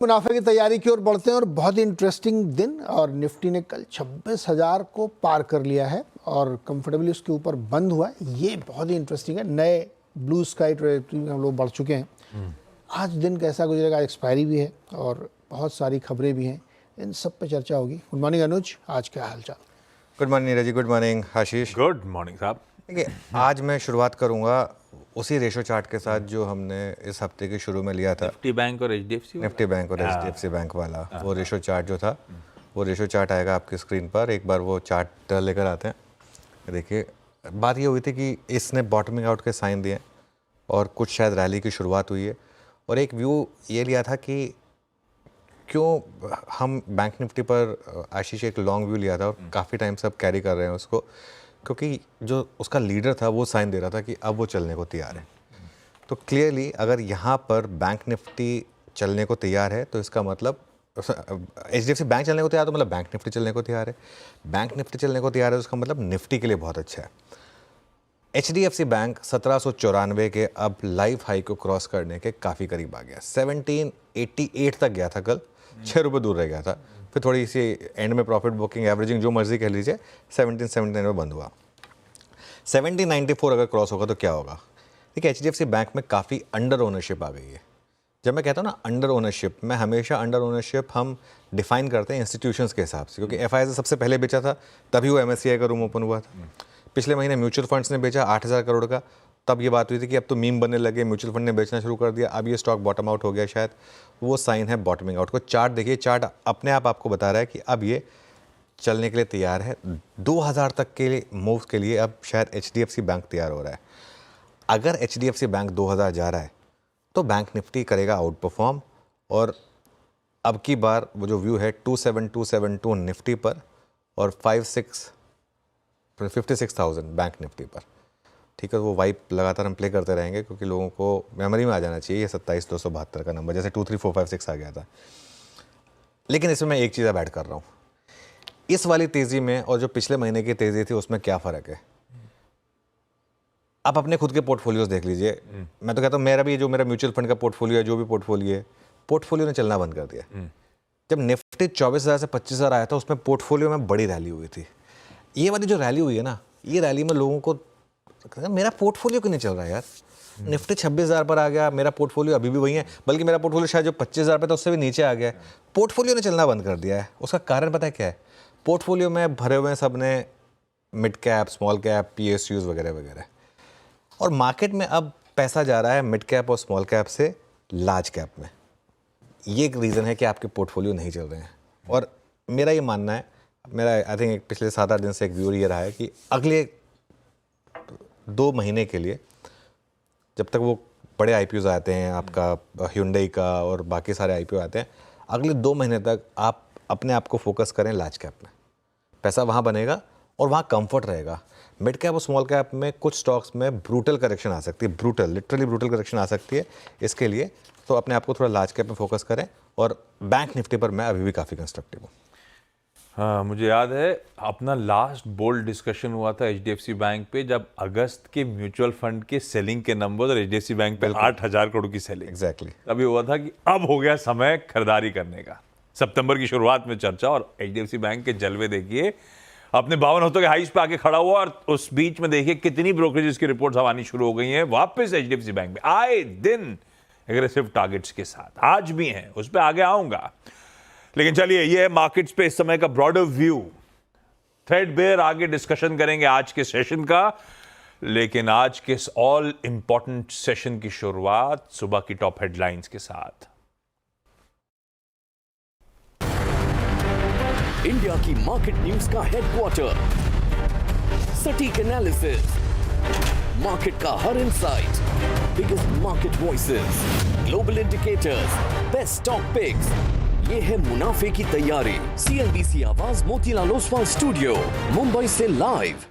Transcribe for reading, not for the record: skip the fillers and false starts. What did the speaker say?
मुनाफे की तैयारी की ओर बढ़ते हैं और बहुत ही इंटरेस्टिंग दिन। और निफ्टी ने कल 26,000 को पार कर लिया है और कंफर्टेबली उसके ऊपर बंद हुआ है। ये बहुत ही इंटरेस्टिंग है। नए ब्लू स्काई ट्रेजेक्टरी में हम लोग बढ़ चुके हैं। आज दिन कैसा गुजरेगा, एक्सपायरी भी है और बहुत सारी खबरें भी हैं, इन सब पे चर्चा होगी। गुड मॉर्निंग अनुज, आज क्या हाल चाल? Good morning Neeraj ji, good morning आशीष। गुड मॉर्निंग साहब। देखिए, आज मैं शुरुआत करूंगा उसी रेशो चार्ट के साथ जो हमने इस हफ्ते के शुरू में लिया था। निफ्टी बैंक और एचडीएफसी बैंक वाला वो रेशो चार्ट जो था, वो रेशो चार्ट आएगा आपकी स्क्रीन पर। एक बार वो चार्ट लेकर आते हैं। देखिए, बात ये हुई थी कि इसने बॉटमिंग आउट के साइन दिए और कुछ शायद रैली की शुरुआत हुई है। और एक व्यू ये लिया था कि क्यों हम बैंक निफ्टी पर आशीष एक लॉन्ग व्यू लिया था और काफ़ी टाइम से अब कैरी कर रहे हैं उसको, क्योंकि जो उसका लीडर था वो साइन दे रहा था कि अब वो चलने को तैयार है। तो क्लियरली अगर यहाँ पर बैंक निफ्टी चलने को तैयार है तो इसका मतलब एचडीएफसी बैंक चलने को तैयार, तो मतलब बैंक निफ्टी चलने को तैयार है। बैंक निफ्टी चलने को तैयार है तो उसका मतलब निफ्टी के लिए बहुत अच्छा है। एचडीएफसी बैंक 1794 के अब लाइव हाई को क्रॉस करने के काफ़ी करीब आ गया। 1788 तक गया था कल, 6 रुपये दूर रह गया था। फिर थोड़ी सी एंड में प्रॉफिट बुकिंग, एवरेजिंग जो मर्जी कह लीजिए, 1779 में बंद हुआ। 1794 अगर क्रॉस होगा तो क्या होगा? देखिए, एचडीएफसी बैंक में काफ़ी अंडर ओनरशिप आ गई है। जब मैं कहता हूँ ना अंडर ओनरशिप, मैं हमेशा अंडर ओनरशिप हम डिफाइन करते हैं इंस्टीट्यूशंस के हिसाब से, क्योंकि एफआईआई सबसे पहले बेचा था, तभी वो एमएससीआई का रूम ओपन हुआ था। पिछले महीने म्यूचुअल फंड्स ने बेचा 8,000 करोड़ का, तब ये बात हुई थी कि अब तो मीम बनने लगे, म्यूचुअल फंड ने बेचना शुरू कर दिया, अब ये स्टॉक बॉटम आउट हो गया। शायद वो साइन है बॉटमिंग आउट को। चार्ट देखिए, चार्ट अपने आप आपको बता रहा है कि अब ये चलने के लिए तैयार है। 2000 तक के लिए मूव के लिए अब शायद एचडीएफसी बैंक तैयार हो रहा है। अगर एचडीएफसी बैंक 2000 जा रहा है तो बैंक निफ्टी करेगा आउट परफॉर्म। और अब की बार वो जो व्यू है 27272 निफ्टी पर और 56,000 बैंक निफ्टी पर, ठीक है। वो वाइप लगातार हम प्ले करते रहेंगे क्योंकि लोगों को मेमोरी में आ जाना चाहिए ये 27,272 का नंबर, जैसे 23456 आ गया था। लेकिन इसमें मैं एक चीज़ अब ऐड कर रहा हूँ, इस वाली तेज़ी में और जो पिछले महीने की तेज़ी थी उसमें क्या फ़र्क है। आप अपने खुद के पोर्टफोलियोज देख लीजिए। मैं तो कहता हूँ मेरा भी जो मेरा म्यूचुअल फंड का पोर्टफोलियो है, जो भी पोर्टफोलियो है, पोर्टफोलियो ने चलना बंद कर दिया। जब निफ्टी 24,000 से 25,000 आया था, उसमें पोर्टफोलियो में बड़ी रैली हुई थी। ये वाली जो रैली हुई है ना, ये रैली में लोगों को मेरा पोर्टफोलियो क्यों नहीं चल रहा है यार। निफ्टी 26,000 पर आ गया, मेरा पोर्टफोलियो अभी भी वही है, बल्कि मेरा पोर्टफोलियो शायद जो 25,000 पे था उससे भी नीचे आ गया है। पोर्टफोलियो ने चलना बंद कर दिया है। उसका कारण पता है क्या है? पोर्टफोलियो में भरे हुए हैं सब ने mid cap, small cap, PSUs वगैरह वगैरह। और मार्केट में अब पैसा जा रहा है मिड कैप और स्मॉल कैप से लार्ज कैप में। ये एक रीज़न है कि आपके पोर्टफोलियो नहीं चल रहे हैं। और मेरा ये मानना है, मेरा आई थिंक पिछले 7-8 दिन से एक व्यू ये रहा है कि अगले 2 महीने के लिए, जब तक वो बड़े आईपीओ आते हैं, आपका ह्यूंडई का और बाकी सारे आईपीओ आते हैं, अगले 2 महीने तक आप अपने आप को फोकस करें लार्ज कैप में। पैसा वहाँ बनेगा और वहाँ कंफर्ट रहेगा। मिड कैप और स्मॉल कैप में कुछ स्टॉक्स में ब्रूटल करेक्शन आ सकती है, ब्रूटल, लिटरली ब्रूटल करेक्शन आ सकती है। इसके लिए तो अपने आप को थोड़ा लार्ज कैप में फोकस करें। और बैंक निफ्टी पर मैं अभी भी काफ़ी कंस्ट्रक्टिव हूँ। हाँ, मुझे याद है अपना लास्ट बोल्ड डिस्कशन हुआ था एचडीएफसी बैंक पे, जब अगस्त के म्यूचुअल फंड के सेलिंग के नंबर और एचडीएफसी बैंक पे 8,000 करोड़ की सेलिंग। एग्जैक्टली। अभी हुआ था कि अब हो गया समय खरीदारी करने का। सितंबर की शुरुआत में चर्चा, और एचडीएफसी बैंक के जलवे देखिए, अपने 52 के हाइस पे आके खड़ा हुआ। और उस बीच में देखिए कितनी ब्रोकरेज की रिपोर्ट्स आनी शुरू हो गई हैं वापस एचडीएफसी बैंक में, आए दिन एग्रेसिव टारगेट्स के साथ। आज भी हैं, उस पर आगे आऊंगा। लेकिन चलिए, ये है मार्केट्स पे इस समय का ब्रॉडर व्यू। थ्रेडबेयर आगे डिस्कशन करेंगे आज के सेशन का, लेकिन आज के इस ऑल इंपॉर्टेंट सेशन की शुरुआत सुबह की टॉप हेडलाइंस के साथ। इंडिया की मार्केट न्यूज का हेडक्वार्टर, सटीक एनालिसिस, मार्केट का हर insight, biggest market voices, global indicators, best stock picks, ये है मुनाफे की तैयारी। CNBC आवाज मोतीलाल ओसवाल स्टूडियो, मुंबई से लाइव।